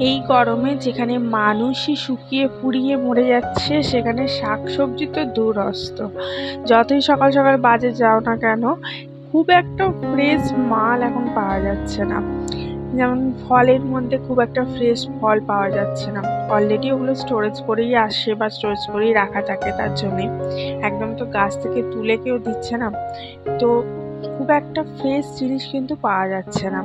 এই গরমে যেখানে মানুষই শুকিয়ে পুড়িয়ে মরে যাচ্ছে সেখানে শাকসবজি তো দূরস্ত। যতই সকাল সকাল বাজারে যাও না কেন, খুব একটা ফ্রেশ মাল এখন পাওয়া যাচ্ছে না। যেমন ফলের মধ্যে খুব একটা ফ্রেশ ফল পাওয়া যাচ্ছে না। অলরেডি ওগুলো স্টোরেজ করেই আসে বা স্টোরেজ করেই রাখা থাকে, তার জন্যে একদম তো গাছ থেকে তুলে কেউ দিচ্ছে না। তো খুব একটা ফ্রেশ জিনিস কিন্তু পাওয়া যাচ্ছে না।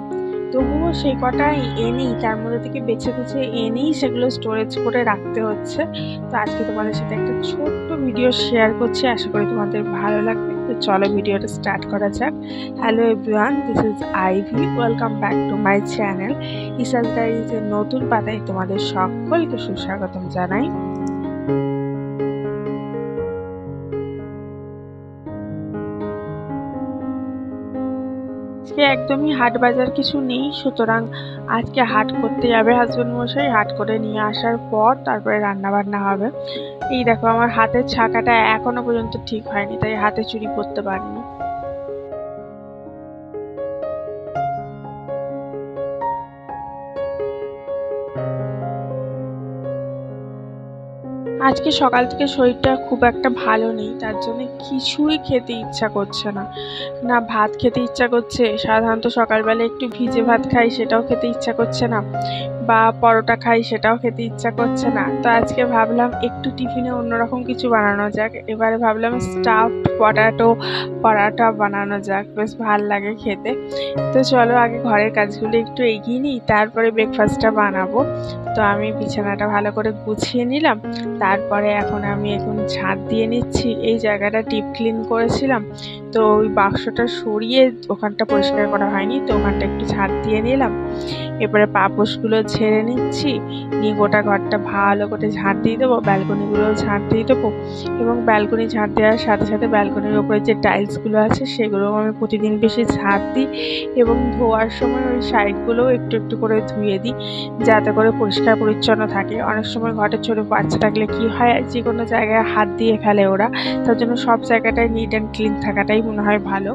তবুও সেই কটাই এনেই, তার মধ্যে থেকে বেছে বেছে এনেই সেগুলো স্টোরেজ করে রাখতে হচ্ছে। তো আজকে তোমাদের সাথে একটা ছোট্ট ভিডিও শেয়ার করছি, আশা করি তোমাদের ভালো লাগবে। তো চলো ভিডিওটা স্টার্ট করা যাক। Hello everyone, this is Ivy, welcome back to my channel ইসাস ডায়েরিজের নতুন পাতায় তোমাদের সকলকে সুস্বাগতম জানাই। আজকে একদমই হাট বাজার কিছু নেই, সুতরাং আজকে হাট করতে যাবে হাজবেন্ড মশাই। হাট করে নিয়ে আসার পর তারপরে রান্না বান্না হবে। এই দেখো, আমার হাতের ছাকাটা এখনো পর্যন্ত ঠিক হয়নি, তাই হাতে চুড়ি পরতে পারিনি। আজকে সকাল থেকে শরীরটা খুব একটা ভালো নেই, তার জন্য কিছুই খেতে ইচ্ছা করছে না। না ভাত খেতে ইচ্ছা করছে, সাধারণত সকালবেলা একটু ভিজে ভাত খাই, সেটাও খেতে ইচ্ছা করছে না, বা পরোটা খাই, সেটাও খেতে ইচ্ছা করছে না। তো আজকে ভাবলাম একটু টিফিনে অন্যরকম কিছু বানানো যাক। এবারে ভাবলাম স্টাফড পরাটা বানানো যাক, বেশ ভাল লাগে খেতে। তো চলো আগে ঘরের কাজগুলো একটু এগিয়ে নিই, তারপরে ব্রেকফাস্টটা বানাবো। তো আমি বিছানাটা ভালো করে গুছিয়ে নিলাম। তারপরে আমি এখন ঝাঁট দিয়ে নিচ্ছি। এই জায়গাটা ডিপ ক্লিন করেছিলাম, তো ওই বাক্সটা সরিয়ে ওখানটা পরিষ্কার করা হয়নি, তো ওখানটা একটু ঝাঁট দিয়ে নিলাম। এবারে পাপোশগুলো ঝেড়ে নিচ্ছি, নিয়ে গোটা ঘরটা ভালো করে ঝাঁট দিয়ে দেবো। ব্যালকনিগুলোও ঝাঁট দিয়ে দেবো, এবং ব্যালকনি ঝাঁট দেওয়ার সাথে সাথে ব্যালকনির ওপরে যে টাইলসগুলো আছে সেগুলোও আমি প্রতিদিন বেশি ঝাঁট দিই, এবং ধোয়ার সময় ওই সাইডগুলোও একটু একটু করে ধুয়ে দিই, যাতে করে পরিষ্কার পরিচ্ছন্ন থাকে। অনেক সময় ঘরে ছোট বাচ্চা থাকলে কি হয়, যে কোনো জায়গায় হাত দিয়ে ফেলে ওরা, তার জন্য সব জায়গাটায় নিট অ্যান্ড ক্লিন থাকাটাই মনে হয় ভালো।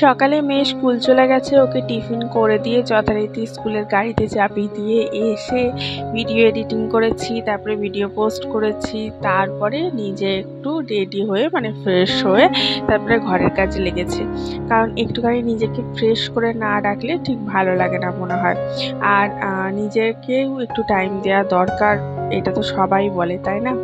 সকালে মেয়ে স্কুল চলে গেছে, ওকে টিফিন করে দিয়ে যথারীতি স্কুলের গাড়িতে চাপিয়ে দিয়ে এসে ভিডিও এডিটিং করেছি, তারপরে ভিডিও পোস্ট করেছি। তারপরে নিজে একটু রেডি হয়ে মানে ফ্রেশ হয়ে তারপরে ঘরের কাজে লেগেছি, কারণ একটুখানি নিজেকে ফ্রেশ করে না রাখলে ঠিক ভালো লাগে না মনে হয়। আর নিজেকেও একটু টাইম দেওয়া দরকার, এটা তো সবাই বলে, তাই না?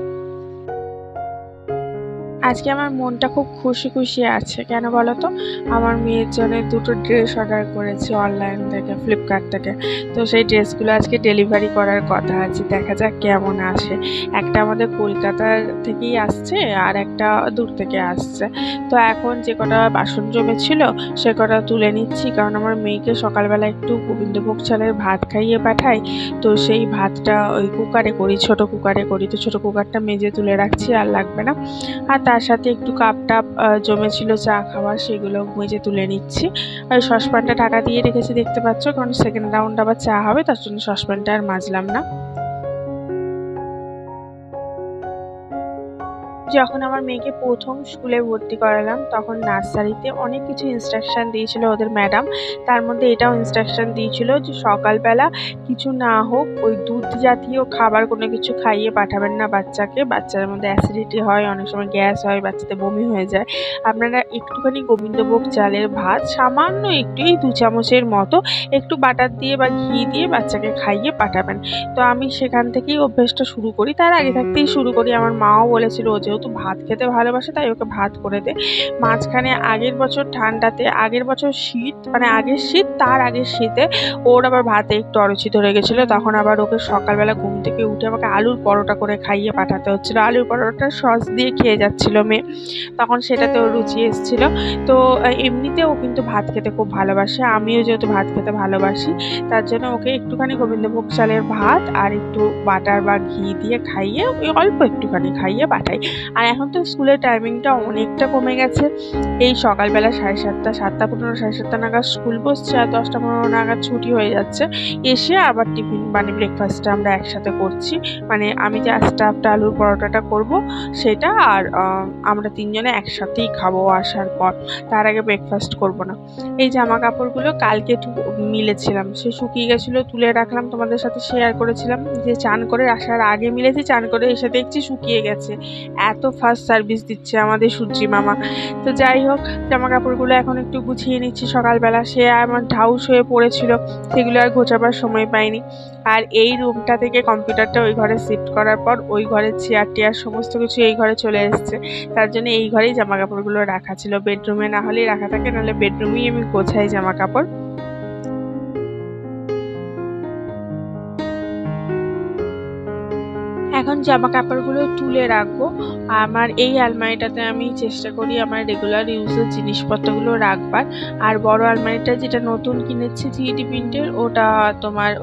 আজকে আমার মনটা খুব খুশি খুশি আছে, কেন বলো তো? আমার মেয়ের জন্য দুটো ড্রেস অর্ডার করেছি অনলাইন থেকে, ফ্লিপকার্ট থেকে। তো সেই ড্রেসগুলো আজকে ডেলিভারি করার কথা আছে, দেখা যাক কেমন আসে। একটা আমাদের কলকাতার থেকেই আসছে, আর একটা দূর থেকে আসছে। তো এখন যে কটা বাসন জমেছিল সে কটা তুলে নিচ্ছি, কারণ আমার মেয়েকে সকালবেলা একটু গোবিন্দভোগ চালের ভাত খাইয়ে পাঠাই। তো সেই ভাতটা ওই কুকারে করি, ছোট কুকারে করি, তো ছোট কুকারটা মেজে তুলে রাখছি, আর লাগবে না। আর তার সাথে একটু কাপ টাপ জমেছিল চা খাওয়ার, সেগুলো মেজে তুলে নিচ্ছি। আর সসপ্যানটা ঢাকা দিয়ে রেখেছি, দেখতে পাচ্ছ, কারণ সেকেন্ড রাউন্ড আবার চা হবে, তার জন্য সসপ্যানটা আর মাজলাম না। যখন আমার মেয়েকে প্রথম স্কুলে ভর্তি করালাম, তখন নার্সারিতে অনেক কিছু ইনস্ট্রাকশন দিয়েছিল ওদের ম্যাডাম। তার মধ্যে এটাও ইনস্ট্রাকশন দিয়েছিল যে সকালবেলা কিছু না হোক ওই দুধ জাতীয় খাবার কোনো কিছু খাইয়ে পাঠাবেন না বাচ্চাকে। বাচ্চাদের মধ্যে অ্যাসিডিটি হয়, অনেক সময় গ্যাস হয়, বাচ্চাদের বমি হয়ে যায়। আপনারা একটুখানি গোবিন্দভোগ চালের ভাত, সামান্য একটু, এই 2 চামচের মতো একটু বাটার দিয়ে বা ঘি দিয়ে বাচ্চাকে খাইয়ে পাঠাবেন। তো আমি সেখান থেকেই অভ্যেসটা শুরু করি, তার আগে থাকতেই শুরু করি। আমার মাও বলেছিল ও যেহেতু ভাত খেতে ভালোবাসে তাই ওকে ভাত করে দে। মাঝখানে আগের বছর ঠান্ডাতে, আগের বছর শীত মানে আগের শীত, তার আগের শীতে ওর আবার ভাতে একটু অরুচি ধরে গেছিলো, তখন আবার ওকে সকালবেলা ঘুম থেকে উঠে আমাকে আলুর পরোটা করে খাইয়ে পাঠাতে হচ্ছিলো। আলুর পরোটা সস দিয়ে খেয়ে যাচ্ছিল মেয়ে, তখন সেটাতে ওর রুচি এসেছিল। তো এমনিতে ও কিন্তু ভাত খেতে খুব ভালোবাসে, আমিও যেহেতু ভাত খেতে ভালোবাসি, তার জন্য ওকে একটুখানি গোবিন্দভোগ চালের ভাত আর একটু বাটার বা ঘি দিয়ে খাইয়ে, ওই অল্প একটুখানি খাইয়ে পাঠাই। আর এখন তো স্কুলের টাইমিংটা অনেকটা কমে গেছে। এই সকালবেলা 7:30, 7:15, 7:30 নাগাদ স্কুল বসছে আর 10:15 নাগাদ ছুটি হয়ে যাচ্ছে। এসে আবার টিফিন মানে ব্রেকফাস্টটা আমরা একসাথে করছি। মানে আমি যে স্টাফড আলুর পরোটাটা করব সেটা, আর আমরা 3 জনে একসাথেই খাবো আসার পর। তার আগে ব্রেকফাস্ট করব না। এই জামা কাপড়গুলো কালকে একটু মিলেছিলাম, সে শুকিয়ে গেছিলো, তুলে রাখলাম, তোমাদের সাথে শেয়ার করেছিলাম যে চান করে আসার আগে মিলেছি, চান করে এসে দেখছি শুকিয়ে গেছে। এত ফাস্ট সার্ভিস দিচ্ছে আমাদের সূর্যি মামা। তো যাই হোক, জামা কাপড়গুলো এখন একটু গুছিয়ে নিচ্ছি। সকালবেলা সে আমার ঢাউস হয়ে পড়েছিল, সেগুলো আর গোছাবার সময় পাইনি। আর এই রুমটা থেকে কম্পিউটারটা ওই ঘরে শিফট করার পর ওই ঘরের চেয়ার টেয়ার সমস্ত কিছু এই ঘরে চলে এসছে। তার জন্য এই ঘরেই জামা কাপড়গুলো রাখা ছিল। বেডরুমে না হলেই রাখা থাকে, নাহলে বেডরুমেই আমি গোছাই জামা কাপড়। এখন জামা কাপড়গুলো তুলে রাখবো। আমার এই আলমারিটাতে আমি চেষ্টা করি আমার রেগুলার ইউজের জিনিসপত্রগুলো রাখবার। আর বড় আলমারিটা যেটা নতুন কিনেছি 3D প্রিন্টের,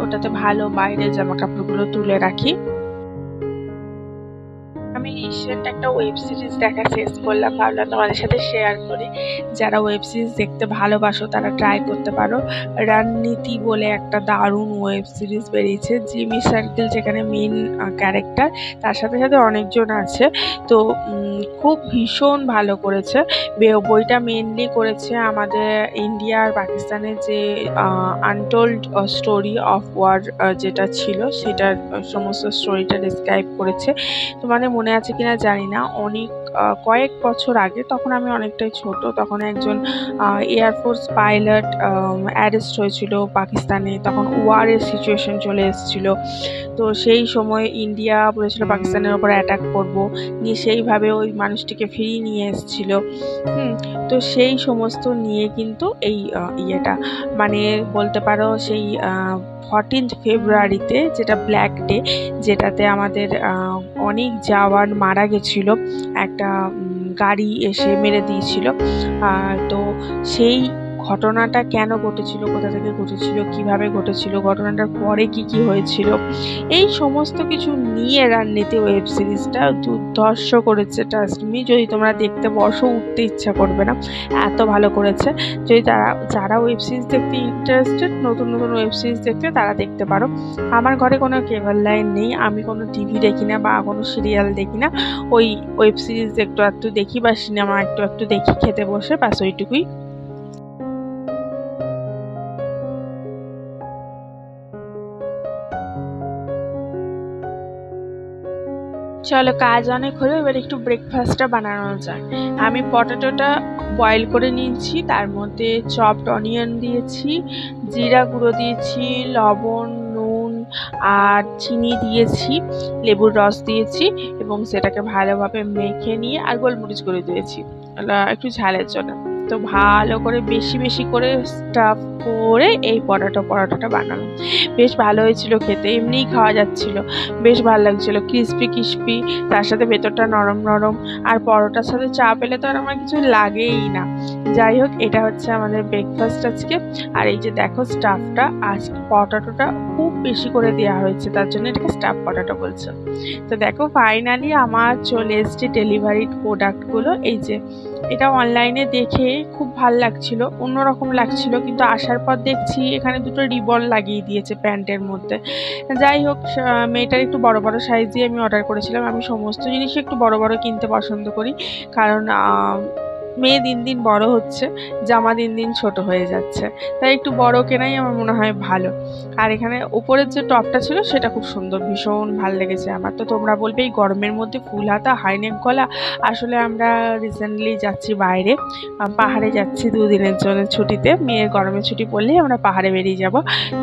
ওটাতে ভালো বাইরের জামা কাপড়গুলো তুলে রাখি। আমি রিসেন্ট একটা ওয়েব সিরিজ দেখা শেষ করলাম, ভাবলাম তোমাদের সাথে শেয়ার করি। যারা ওয়েব সিরিজ দেখতে ভালোবাসো তারা ট্রাই করতে পারো। রণনীতি বলে একটা দারুণ ওয়েব সিরিজ বেরিয়েছে। জিমি সার্কেল যেখানে মেন ক্যারেক্টার, তার সাথে সাথে অনেকজন আছে। তো খুব ভীষণ ভালো করেছে। বইটা মেনলি করেছে আমাদের ইন্ডিয়া আর পাকিস্তানের যে আনটোল্ড স্টোরি অফ ওয়ার যেটা ছিল, সেটার সমস্ত স্টোরিটা ডিসক্রাইব করেছে। তোমাদের মনে আছে কিনা জানি না, কয়েক বছর আগে, তখন আমি অনেকটাই ছোট, তখন একজন এয়ারফোর্স পাইলট অ্যারেস্ট হয়েছিল পাকিস্তানে। তখন ওয়ারের সিচুয়েশন চলে এসেছিল। তো সেই সময় ইন্ডিয়া বলেছিল পাকিস্তানের ওপর অ্যাটাক করব, নিয়ে সেইভাবে ওই মানুষটিকে ফিরিয়ে নিয়ে এসেছিল। তো সেই সমস্ত নিয়ে কিন্তু এই ইয়েটা, মানে বলতে পারো সেই 14th ফেব্রুয়ারিতে, যেটা ব্ল্যাক ডে, যেটাতে আমাদের অনেক জওয়ান মারা গেছিল, একটা গাড়ি এসে মেরে দিয়েছিল। তো সেই ঘটনাটা কেন ঘটেছিল, কোথা থেকে ঘটেছিল, কিভাবে ঘটেছিল, ঘটনাটার পরে কি কি হয়েছিল, এই সমস্ত কিছু নিয়ে রণনীতি ওয়েব সিরিজটা দুর্ধর্ষ করেছে। ট্রাস্ট মি, যদি তোমরা দেখতে বসো উঠতে ইচ্ছা করবে না, এত ভালো করেছে। যদি যারা ওয়েব সিরিজ দেখতে ইন্টারেস্টেড, নতুন নতুন ওয়েব সিরিজ দেখতে, তারা দেখতে পারো। আমার ঘরে কোনো কেবল লাইন নেই, আমি কোনো টিভি দেখি না বা কোনো সিরিয়াল দেখি না। ওই ওয়েব সিরিজ একটু দেখি বা সিনেমা একটু দেখি খেতে বসে, ব্যাস ওইটুকুই। চলো, কাজ অনেক হলো, এবার একটু ব্রেকফাস্টটা বানানো যায়। আমি পটেটোটা বয়েল করে নিয়েছি, তার মধ্যে চপড অনিয়ন দিয়েছি, জিরা গুঁড়ো দিয়েছি, লবণ, নুন আর চিনি দিয়েছি, লেবুর রস দিয়েছি, এবং সেটাকে ভালোভাবে মেখে নিয়ে আর গোলমরিচ গুঁড়ো দিয়েছি একটু ঝালের জন্য। তো ভালো করে বেশি বেশি করে স্টাফ করে এই পরোটাটা বানানো। বেশ ভালো হয়েছিল খেতে, এমনিই খাওয়া যাচ্ছিল, বেশ ভালো লাগছিল, ক্রিস্পি, তার সাথে ভেতরটা নরম নরম। আর পরোটার সাথে চা পেলে তো আর আমার কিছু লাগেই না। যাই হোক, এটা হচ্ছে আমাদের ব্রেকফাস্ট আজকে। আর এই যে দেখো স্টাফটা, আজকে পটাটোটা খুব বেশি করে দেওয়া হয়েছে, তার জন্য এটাকে স্টাফ পটাটো বলছে। তো দেখো, ফাইনালি আমার চলে এসছে ডেলিভারিড প্রোডাক্টগুলো। এই যে এটা অনলাইনে দেখে খুব ভাল লাগছিল, অন্যরকম লাগছিল, কিন্তু আসার পর দেখছি এখানে দুটো রিবন লাগিয়ে দিয়েছে প্যান্টের মধ্যে। যাই হোক, মেয়েটার একটু বড় বড় সাইজ দিয়ে আমি অর্ডার করেছিলাম। আমি সমস্ত জিনিসই একটু বড় বড় কিনতে পছন্দ করি, কারণ মেয়ে দিন দিন বড় হচ্ছে, জামা দিন দিন ছোট হয়ে যাচ্ছে, তাই একটু বড় কেনাই আমার মনে হয় ভালো। আর এখানে উপরের যে টপটা ছিল সেটা খুব সুন্দর, ভীষণ ভালো লেগেছে আমার। তো তোমরা বলবে এই গরমের মধ্যে ফুল হাতা হাইনেক গলা। আসলে আমরা রিসেন্টলি যাচ্ছি বাইরে, পাহাড়ে যাচ্ছি 2 দিনের জন্য ছুটিতে। মেয়ের গরমের ছুটি পড়লেই আমরা পাহাড়ে বেরিয়ে যাব,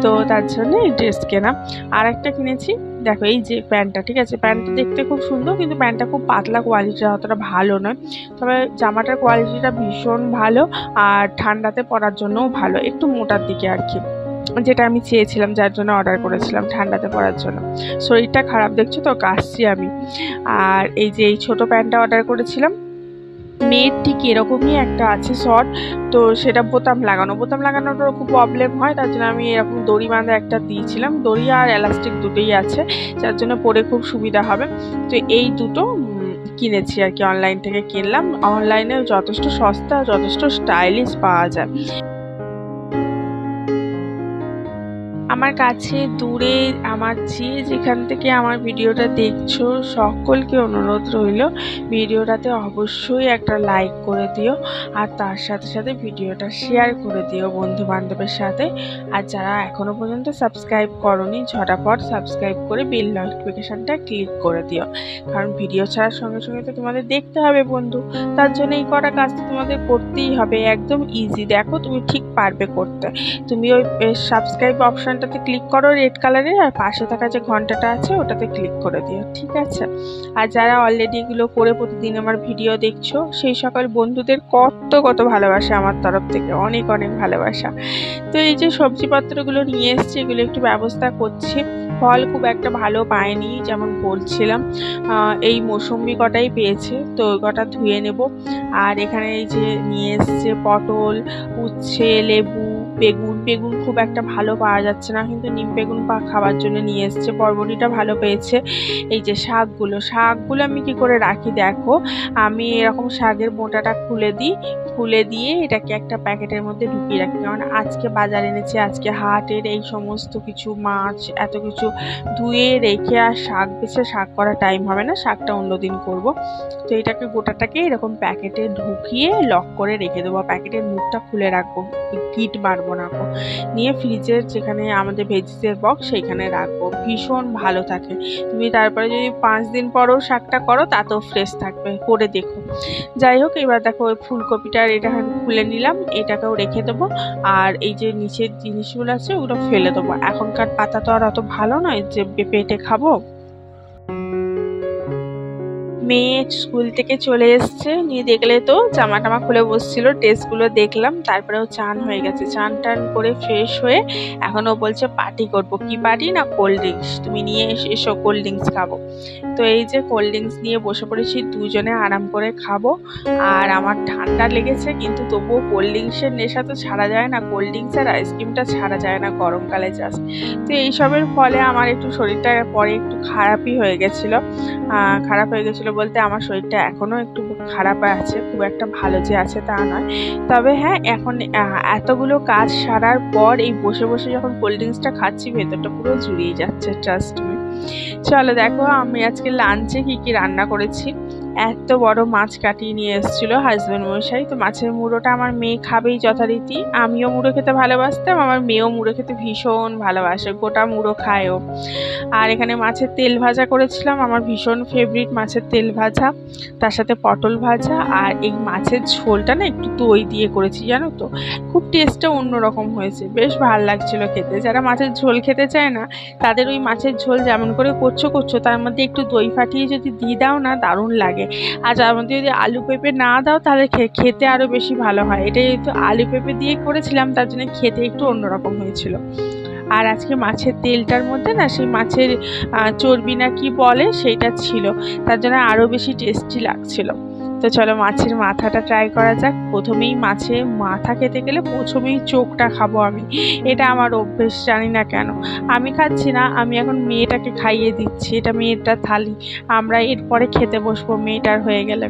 তো তার জন্য এই ড্রেস কেনা। আর একটা কিনেছি, দেখো এই যে প্যান্টটা, ঠিক আছে, প্যান্টটা দেখতে খুব সুন্দর, কিন্তু প্যান্টটা খুব পাতলা, কোয়ালিটিটা অতটা ভালো নয়। তবে জামাটার কোয়ালিটিটা ভীষণ ভালো, আর ঠান্ডাতে পরার জন্যও ভালো, একটু মোটার দিকে আর কি, যেটা আমি চেয়েছিলাম, যার জন্য অর্ডার করেছিলাম ঠান্ডাতে পরার জন্য। শরীরটা খারাপ দেখছো তো, কাশছি আমি। আর এই যে এই ছোটো প্যান্টটা অর্ডার করেছিলাম, মেয়ের ঠিক এরকমই একটা আছে শর্ট, তো সেটা বোতাম লাগানোটার খুব প্রবলেম হয়, তার জন্য আমি এরকম দড়ি বাঁধা একটা দিয়েছিলাম। দড়ি আর এলাস্টিক দুটোই আছে, যার জন্য পরে খুব সুবিধা হবে। তো এই দুটো কিনেছি আর কি, অনলাইন থেকে কিনলাম। অনলাইনে যথেষ্ট সস্তা, যথেষ্ট স্টাইলিশ পাওয়া যায়। আমার কাছে দূরে আমার যেখান থেকে আমার ভিডিওটা দেখছো সকলকে অনুরোধ রইল, ভিডিওটাতে অবশ্যই একটা লাইক করে দিও, আর তার সাথে সাথে ভিডিওটা শেয়ার করে দিও বন্ধু বান্ধবের সাথে। আর যারা এখনও পর্যন্ত সাবস্ক্রাইব করোনি ঝটাপট সাবস্ক্রাইব করে বেল নোটিফিকেশানটা ক্লিক করে দিও, কারণ ভিডিও ছাড়ার সঙ্গে সঙ্গে তো তোমাদের দেখতে হবে বন্ধু, তার জন্য এই কটা কাজ তো তোমাদের করতেই হবে। একদম ইজি, দেখো তুমি ঠিক পারবে করতে। তুমি ওই সাবস্ক্রাইব অপশানটাতে ক্লিক করো রেড কালারের, আর পাশে থাকা যে ঘন্টাটা আছে ওটাতে ক্লিক করে দিও, ঠিক আছে? আর যারা অলরেডি এগুলো করে প্রতিদিন আমার ভিডিও দেখছো সেই সকল বন্ধুদের কত কত ভালোবাসা আমার তরফ থেকে, অনেক অনেক ভালোবাসা। তো এই যে সবজিপত্রগুলো নিয়ে এসছি, এগুলো একটু ব্যবস্থা করছি। ফল খুব একটা ভালো পায়নি, যেমন বলছিলাম এই মৌসুম্বি কটাই পেয়েছে, তো ওই কটা ধুয়ে নেব। আর এখানে এই যে নিয়ে এসছে পটল, উচ্ছে, লেবু, বেগুন খুব একটা ভালো পাওয়া যাচ্ছে না, কিন্তু নিম বেগুন খাবার জন্য নিয়ে এসছে। বরবটিটা ভালো পেয়েছে। এই যে শাকগুলো আমি কি করে রাখি দেখো, আমি এরকম শাকের মোটাটা খুলে দিয়ে এটাকে একটা প্যাকেটের মধ্যে ঢুকিয়ে রাখি, কারণ আজকে বাজার এনেছে, আজকে হাটের এই সমস্ত কিছু মাছ এত কিছু ধুয়ে রেখে আর শাক বেছে শাক করা টাইম হবে না, শাকটা অন্যদিন করব। তো এটাকে গোটাটাকে এরকম প্যাকেটে ঢুকিয়ে লক করে রেখে দেবো, প্যাকেটের মুখটা খুলে রাখবো, গিট মারবো না, নিয়ে ফ্রিজের যেখানে আমাদের ভেজিসের বক্স সেইখানে রাখবো, ভীষণ ভালো থাকে। তুমি তারপরে যদি 5 দিন পরও শাকটা করো তাতেও ফ্রেশ থাকবে, করে দেখো। যাই হোক, এবার দেখো ওই ফুলকপিটার এটা খুলে নিলাম, এটাকেও রেখে দেবো। আর এই যে নিচের জিনিসগুলো আছে ওগুলো ফেলে দেবো, এখনকার পাতা তো আর অত ভালো নয় যে পেটে খাবো। মেয়ে স্কুল থেকে চলে এসছে, নিয়ে দেখলে তো জামা টামা খুলে বসছিল, ড্রেসগুলো দেখলাম, তারপরেও চান হয়ে গেছে, চান টান করে ফ্রেশ হয়ে এখনও বলছে পার্টি করবো। কি পার্টি না, কোল্ড ড্রিঙ্কস, তুমি নিয়ে এসো কোল্ড ড্রিঙ্কস খাবো। তো এই যে কোল্ড ড্রিঙ্কস নিয়ে বসে পড়েছি, দুজনে আরাম করে খাবো। আর আমার ঠান্ডা লেগেছে, কিন্তু তবুও কোল্ড ড্রিঙ্কসের নেশা তো ছাড়া যায় না, কোল্ড ড্রিঙ্কস আর আইসক্রিমটা ছাড়া যায় না গরমকালে জাস্ট। তো এইসবের ফলে আমার একটু শরীরটা পরে একটু খারাপই হয়ে গেছিলো, বলতে আমার শরীরটা এখনও একটু খারাপ আছে, খুব একটা ভালো যে আছে তা নয়। তবে হ্যাঁ, এখন এতগুলো কাজ সারার পর এই বসে বসে যখন কোল্ড ড্রিঙ্কসটা খাচ্ছি, ভেতরটা পুরো জুড়িয়ে যাচ্ছে, ট্রাস্ট মি। চলো দেখো আমি আজকে লাঞ্চে কি রান্না করেছি। এত বড় মাছ কাটিয়ে নিয়ে এসেছিল হাজব্যান্ড মশাই, তো মাছের মুড়োটা আমার মেয়ে খাবেই যথারীতি, আমিও মুড়ো খেতে ভালোবাসতাম, আমার মেয়েও মুড়ো খেতে ভীষণ ভালোবাসে, গোটা মুড়ো খায়ও। আর এখানে মাছের তেল ভাজা করেছিলাম, আমার ভীষণ ফেভারিট মাছের তেল ভাজা, তার সাথে পটল ভাজা। আর এই মাছের ঝোলটা না একটু দই দিয়ে করেছি, জানো তো, খুব টেস্টটা অন্যরকম হয়েছে, বেশ ভালো লাগছিল খেতে। যারা মাছের ঝোল খেতে চায় না তাদের ওই মাছের ঝোল যেমন করে করছো তার মধ্যে একটু দই ফাটিয়ে যদি দিয়ে দাও না, দারুণ লাগে। আর যার মধ্যে যদি আলু পেঁপে না দাও তাহলে খেতে আরও বেশি ভালো হয়। এটা যেহেতু আলু পেঁপে দিয়ে করেছিলাম তার জন্য খেতে একটু অন্যরকম হয়েছিল। আর আজকে মাছের তেলটার মধ্যে না সেই মাছের চর্বি না কি বলে সেইটা ছিল, তার জন্য আরও বেশি টেস্টি লাগছিল। তো চলো মাছের মাথাটা ট্রাই করা যাক। প্রথমেই মাছের মাথা খেতে গেলে প্রথমেই চোখটা খাবো আমি, এটা আমার অভ্যেস, জানি না কেন। আমি খাচ্ছি না, আমি এখন মেয়েটাকে খাইয়ে দিচ্ছি, এটা মেয়েটার থালি, আমরা এরপরে খেতে বসবো মেয়েটার হয়ে গেলে।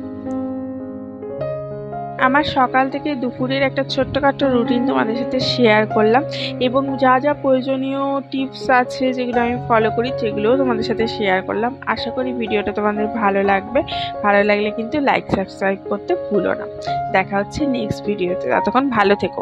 আমার সকাল থেকে দুপুরের একটা ছোট্টখাট্টো রুটিন তোমাদের সাথে শেয়ার করলাম, এবং যা যা প্রয়োজনীয় টিপস আছে যেগুলো আমি ফলো করি সেগুলোও তোমাদের সাথে শেয়ার করলাম। আশা করি ভিডিওটা তোমাদের ভালো লাগবে, ভালো লাগলে কিন্তু লাইক সাবস্ক্রাইব করতে ভুলো না। দেখা হচ্ছে নেক্সট ভিডিওতে, ততক্ষণ ভালো থেকো।